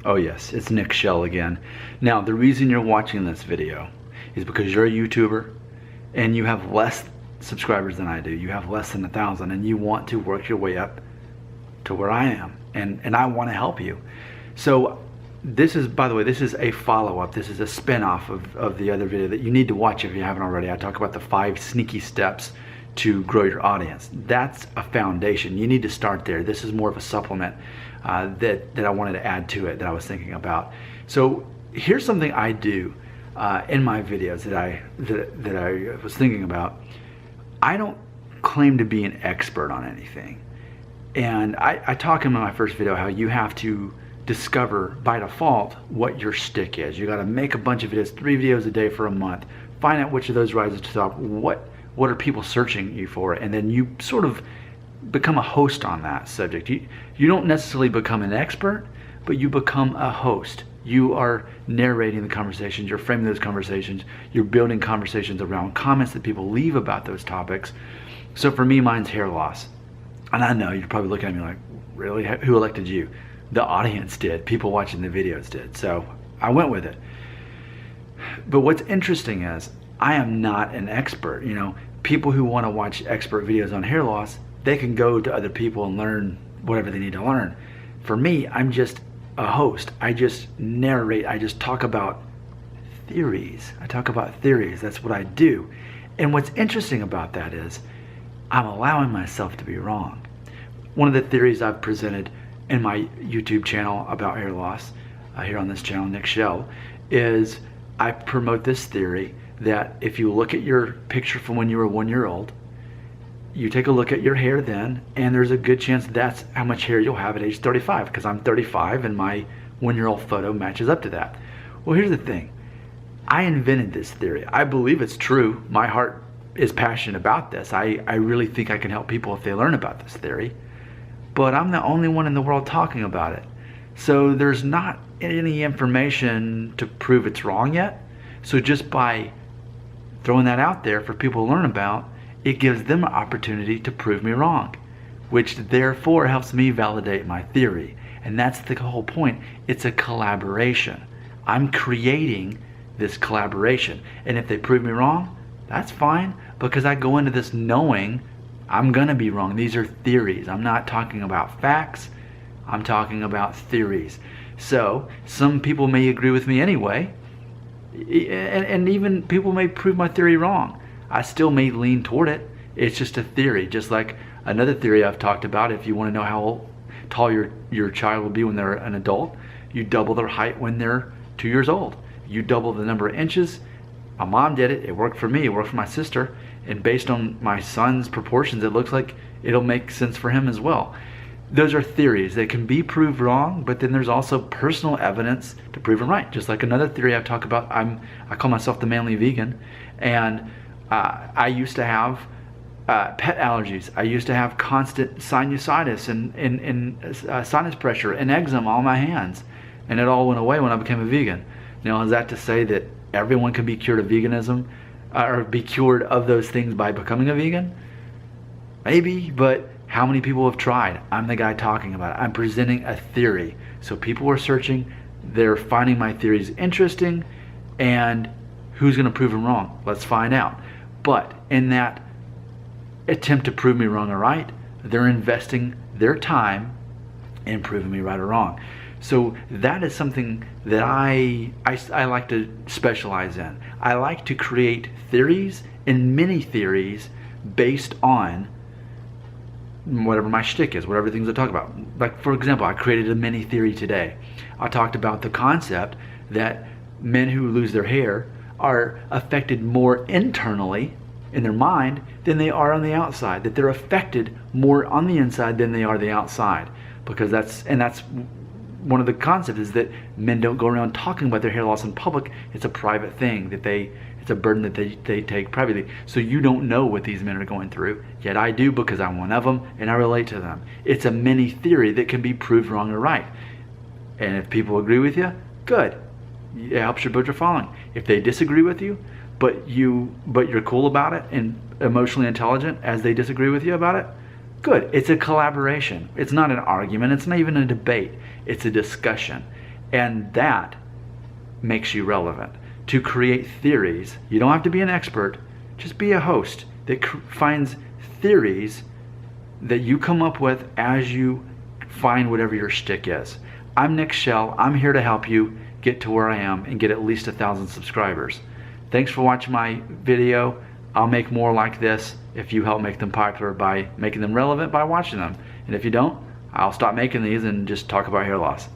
Oh yes, it's Nick Shell again. Now, the reason you're watching this video is because you're a YouTuber and you have less subscribers than I do. You have less than 1,000 and you want to work your way up to where I am. And I want to help you. So this is, by the way, this is a follow-up. This is a spin-off of the other video that you need to watch if you haven't already. I talk about the 5 sneaky steps to grow your audience. That's a foundation. You need to start there. This is more of a supplement that I wanted to add to it that I was thinking about. So here's something I do in my videos that I was thinking about. I don't claim to be an expert on anything. And I talk in my first video how you have to discover by default what your shtick is. You got to make a bunch of videos, 3 videos a day for a month. Find out which of those rises to the top. What are people searching you for? And then you sort of become a host on that subject. You don't necessarily become an expert, but you become a host. You are narrating the conversations, you're framing those conversations, you're building conversations around comments that people leave about those topics. So for me, mine's hair loss. And I know you're probably looking at me like, really? Who elected you? The audience did. People watching the videos did. So I went with it. But what's interesting is I am not an expert. You know, people who want to watch expert videos on hair loss, they can go to other people and learn whatever they need to learn. For me, I'm just a host. I just narrate. I just talk about theories. I talk about theories. That's what I do. And what's interesting about that is I'm allowing myself to be wrong. One of the theories I've presented in my YouTube channel about hair loss, here on this channel, Nick Shell, is I promote this theory that if you look at your picture from when you were 1 year old, you take a look at your hair then, and there's a good chance that's how much hair you'll have at age 35, because I'm 35 and my 1-year-old photo matches up to that. Well, here's the thing. I invented this theory. I believe it's true. My heart is passionate about this. I really think I can help people if they learn about this theory. But I'm the only one in the world talking about it. So there's not any information to prove it's wrong yet. So just by throwing that out there for people to learn about, it gives them an opportunity to prove me wrong, which therefore helps me validate my theory. And that's the whole point. It's a collaboration. I'm creating this collaboration. And if they prove me wrong, that's fine, because I go into this knowing I'm gonna be wrong. These are theories. I'm not talking about facts. I'm talking about theories. So some people may agree with me anyway, and even people may prove my theory wrong. I still may lean toward it. It's just a theory, just like another theory I've talked about. If you want to know how tall your child will be when they're an adult, you double their height when they're 2 years old. You double the number of inches. My mom did it. It worked for me. It worked for my sister. And based on my son's proportions, it looks like it'll make sense for him as well. Those are theories that can be proved wrong, but then there's also personal evidence to prove them right. Just like another theory I've talked about, I call myself the manly vegan, and I used to have pet allergies. I used to have constant sinusitis and sinus pressure and eczema on my hands, and it all went away when I became a vegan. Now, is that to say that everyone can be cured of veganism, or be cured of those things by becoming a vegan? Maybe, but how many people have tried? I'm the guy talking about it. I'm presenting a theory. So people are searching, they're finding my theories interesting, and who's gonna prove them wrong? Let's find out. But in that attempt to prove me wrong or right, they're investing their time in proving me right or wrong. So that is something that I like to specialize in. I like to create theories and mini theories based on whatever my shtick is, whatever things I talk about. Like, for example, I created a mini theory today. I talked about the concept that men who lose their hair are affected more internally in their mind than they are on the outside, that they're affected more on the inside than they are the outside. Because that's one of the concepts, is that men don't go around talking about their hair loss in public. It's a private thing that it's a burden that they take privately. So you don't know what these men are going through, yet I do, because I'm one of them and I relate to them. It's a mini theory that can be proved wrong or right. And if people agree with you, good. It helps you build your following. If they disagree with you, but you're cool about it and emotionally intelligent as they disagree with you about it, good. It's a collaboration. It's not an argument. It's not even a debate. It's a discussion. And that makes you relevant. To create theories, you don't have to be an expert, just be a host that finds theories that you come up with as you find whatever your shtick is. I'm Nick Shell. I'm here to help you get to where I am and get at least 1,000 subscribers. Thanks for watching my video. I'll make more like this if you help make them popular by making them relevant by watching them. And if you don't, I'll stop making these and just talk about hair loss.